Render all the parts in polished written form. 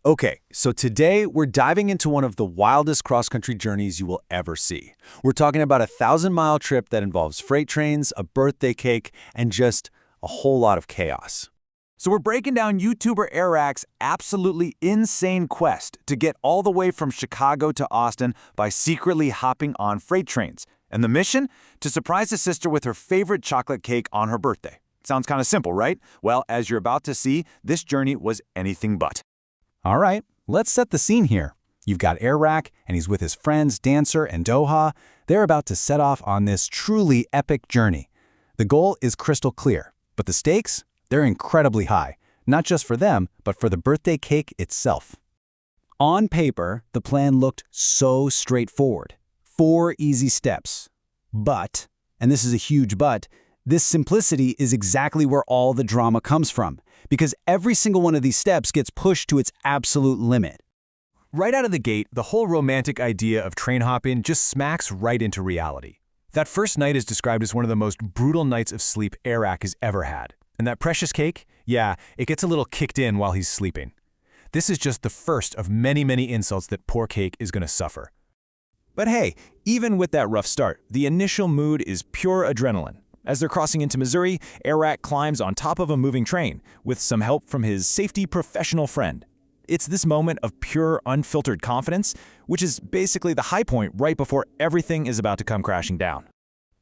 Okay, so today we're diving into one of the wildest cross-country journeys you will ever see. We're talking about a 1,000-mile trip that involves freight trains, a birthday cake, and just a whole lot of chaos. So we're breaking down YouTuber Airrack's absolutely insane quest to get all the way from Chicago to Austin by secretly hopping on freight trains. And the mission? To surprise his sister with her favorite chocolate cake on her birthday. Sounds kind of simple, right? Well, as you're about to see, this journey was anything but. All right, let's set the scene here. You've got Airrack, and he's with his friends Dancer and Doha. They're about to set off on this truly epic journey. The goal is crystal clear, but the stakes? They're incredibly high, not just for them, but for the birthday cake itself. On paper, the plan looked so straightforward. 4 easy steps. But, and this is a huge but, this simplicity is exactly where all the drama comes from, because every single one of these steps gets pushed to its absolute limit. Right out of the gate, the whole romantic idea of train hopping just smacks right into reality. That first night is described as one of the most brutal nights of sleep Airrack has ever had. And that precious cake? Yeah, it gets a little kicked in while he's sleeping. This is just the first of many, many insults that poor Cake is going to suffer. But hey, even with that rough start, the initial mood is pure adrenaline. As they're crossing into Missouri, Airrack climbs on top of a moving train, with some help from his safety professional friend. It's this moment of pure, unfiltered confidence, which is basically the high point right before everything is about to come crashing down.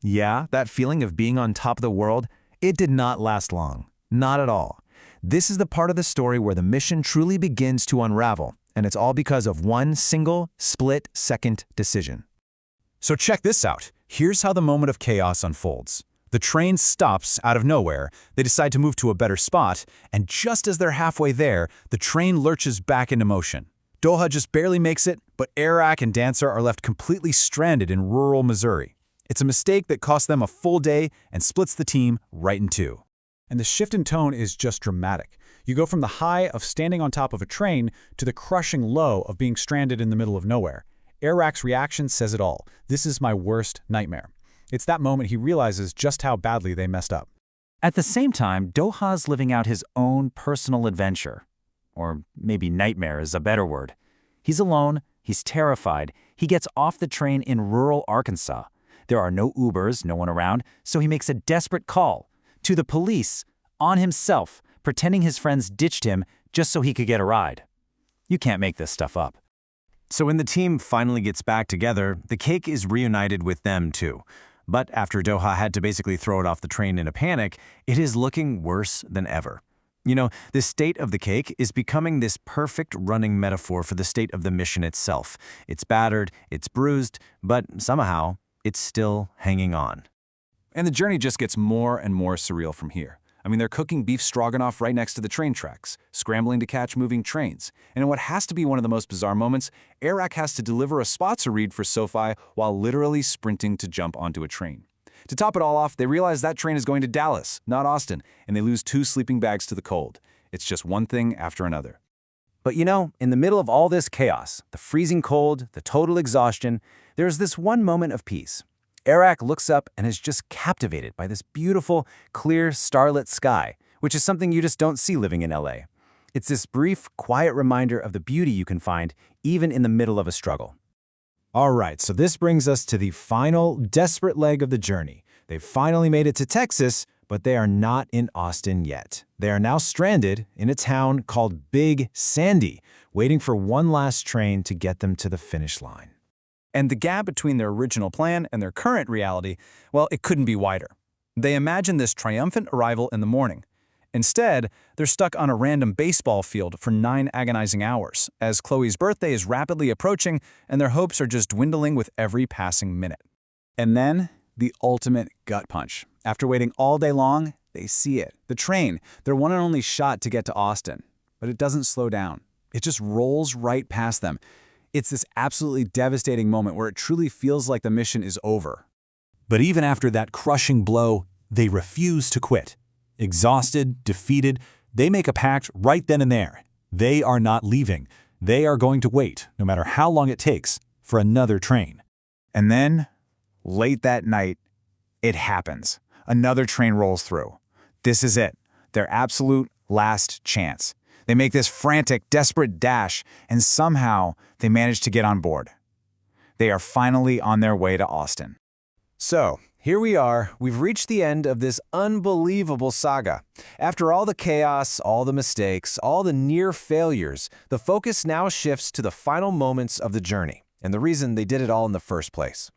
Yeah, that feeling of being on top of the world, it did not last long. Not at all. This is the part of the story where the mission truly begins to unravel, and it's all because of one single, split-second decision. So check this out. Here's how the moment of chaos unfolds. The train stops out of nowhere, they decide to move to a better spot, and just as they're halfway there, the train lurches back into motion. Doha just barely makes it, but Airrack and Dancer are left completely stranded in rural Missouri. It's a mistake that costs them a full day and splits the team right in two. And the shift in tone is just dramatic. You go from the high of standing on top of a train to the crushing low of being stranded in the middle of nowhere. Airrack's reaction says it all. This is my worst nightmare. It's that moment he realizes just how badly they messed up. At the same time, Doha's living out his own personal adventure. Or maybe nightmare is a better word. He's alone, he's terrified, he gets off the train in rural Arkansas. There are no Ubers, no one around, so he makes a desperate call. To the police, on himself, pretending his friends ditched him just so he could get a ride. You can't make this stuff up. So when the team finally gets back together, the cake is reunited with them too. But after Doha had to basically throw it off the train in a panic, it is looking worse than ever. You know, the state of the cake is becoming this perfect running metaphor for the state of the mission itself. It's battered, it's bruised, but somehow it's still hanging on. And the journey just gets more and more surreal from here. I mean, they're cooking beef stroganoff right next to the train tracks, scrambling to catch moving trains. And in what has to be one of the most bizarre moments, Airrack has to deliver a sponsor read for SoFi while literally sprinting to jump onto a train. To top it all off, they realize that train is going to Dallas, not Austin, and they lose 2 sleeping bags to the cold. It's just one thing after another. But you know, in the middle of all this chaos, the freezing cold, the total exhaustion, there's this one moment of peace. Airrack looks up and is just captivated by this beautiful, clear, starlit sky, which is something you just don't see living in LA. It's this brief, quiet reminder of the beauty you can find even in the middle of a struggle. All right, so this brings us to the final, desperate leg of the journey. They've finally made it to Texas, but they are not in Austin yet. They are now stranded in a town called Big Sandy, waiting for one last train to get them to the finish line. And the gap between their original plan and their current reality, well, it couldn't be wider. They imagined this triumphant arrival in the morning. Instead, they're stuck on a random baseball field for 9 agonizing hours, as Chloe's birthday is rapidly approaching and their hopes are just dwindling with every passing minute. And then, the ultimate gut punch. After waiting all day long, they see it. The train, their one and only shot to get to Austin. But it doesn't slow down. It just rolls right past them. It's this absolutely devastating moment where it truly feels like the mission is over. But even after that crushing blow, they refuse to quit. Exhausted, defeated, they make a pact right then and there. They are not leaving. They are going to wait, no matter how long it takes, for another train. And then, late that night, it happens. Another train rolls through. This is it, their absolute last chance. They make this frantic, desperate dash, and somehow they manage to get on board. They are finally on their way to Austin. So, here we are. We've reached the end of this unbelievable saga. After all the chaos, all the mistakes, all the near failures, the focus now shifts to the final moments of the journey, and the reason they did it all in the first place.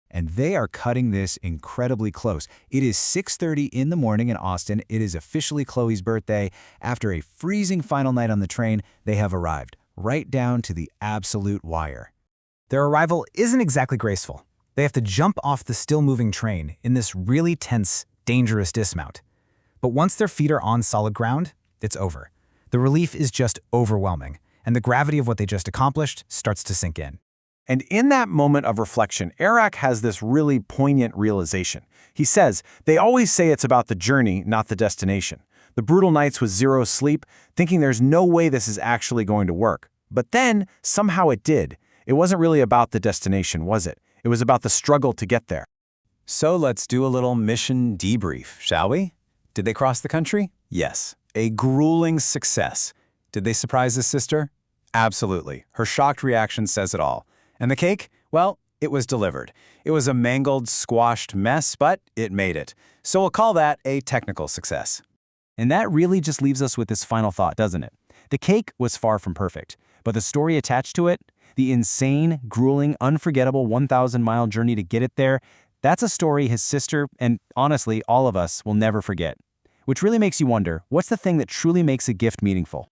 And they are cutting this incredibly close. It is 6:30 in the morning in Austin. It is officially Chloe's birthday. After a freezing final night on the train, they have arrived, right down to the absolute wire. Their arrival isn't exactly graceful. They have to jump off the still-moving train in this really tense, dangerous dismount. But once their feet are on solid ground, it's over. The relief is just overwhelming, and the gravity of what they just accomplished starts to sink in. And in that moment of reflection, Airrack has this really poignant realization. He says, they always say it's about the journey, not the destination. The brutal nights with zero sleep, thinking there's no way this is actually going to work. But then, somehow it did. It wasn't really about the destination, was it? It was about the struggle to get there. So let's do a little mission debrief, shall we? Did they cross the country? Yes. A grueling success. Did they surprise his sister? Absolutely. Her shocked reaction says it all. And the cake? Well, it was delivered. It was a mangled, squashed mess, but it made it. So we'll call that a technical success. And that really just leaves us with this final thought, doesn't it? The cake was far from perfect, but the story attached to it, the insane, grueling, unforgettable 1,000-mile journey to get it there, that's a story his sister, and honestly, all of us, will never forget. Which really makes you wonder, what's the thing that truly makes a gift meaningful?